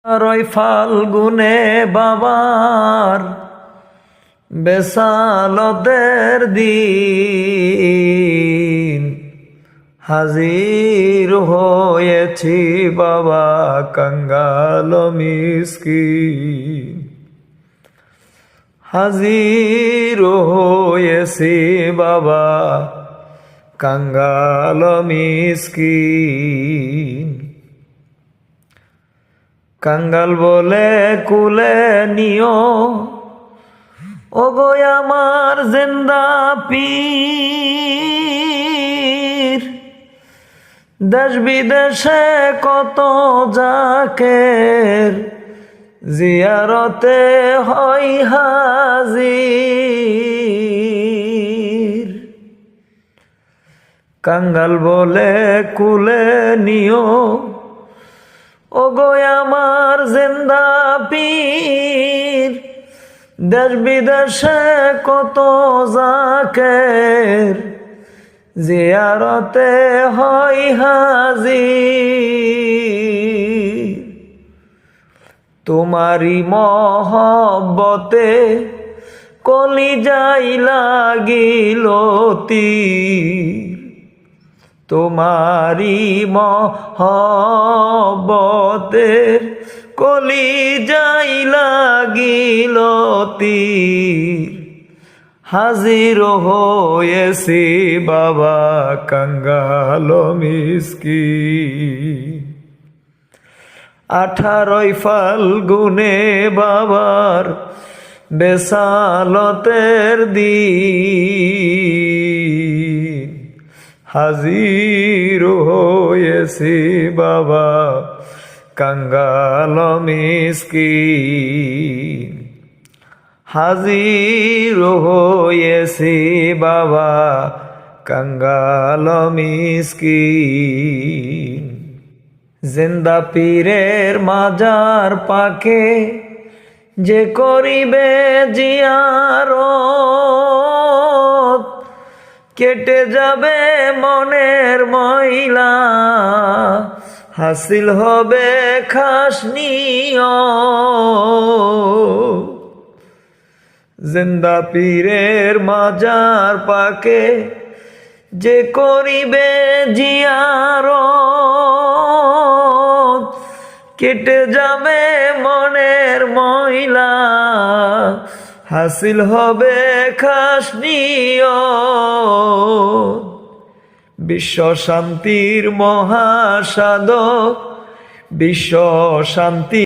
রয় ফাল্গুনে বাবার বেসালতের দিন হাজির হয়েছি বাবা কাঙ্গাল মিসকিন। হাজির হয়েছি বাবা কাঙ্গাল মিসকিন। কাঙ্গাল বলে কুলে নিও ওগো আমার জিন্দা পীর। দেশ বিদেশে কত জাকের জিয়ারতে হয় হাজির। কাঙ্গাল বলে কুলে নিও ওগো আমার জিন্দা পীর। দেশ বিদেশে কত জাকের জিয়ারতে হয় হাজির। তোমারি মহব্বতে কলিজাই লাগিল তীর। তোমারি মহব্বতের কলিজাই লাগিল তীর। হাজির হয়েছি বাবা কাঙ্গাল মিসকিন। 18 ফাল্গুনে বাবার বেসালতের দিন হাজির হয়েছি বাবা কাঙ্গাল মিসকিন। হাজির হয়েছি বাবা কাঙ্গাল মিসকিন। জিন্দা পীরের মাজার পাকে যে করিবে জিয়ারত কেটে যাবে মনের ময়লা হাসিল হবে খাস নিয়ত। জিন্দা পীরের মাজার পাকে যে করিবে জিয়ারত কেটে যাবে মনের ময়লা হাসিল হবে খাস নিয়ত। বিশ্ব শান্তির মহাসাধক বিশ্ব শান্তি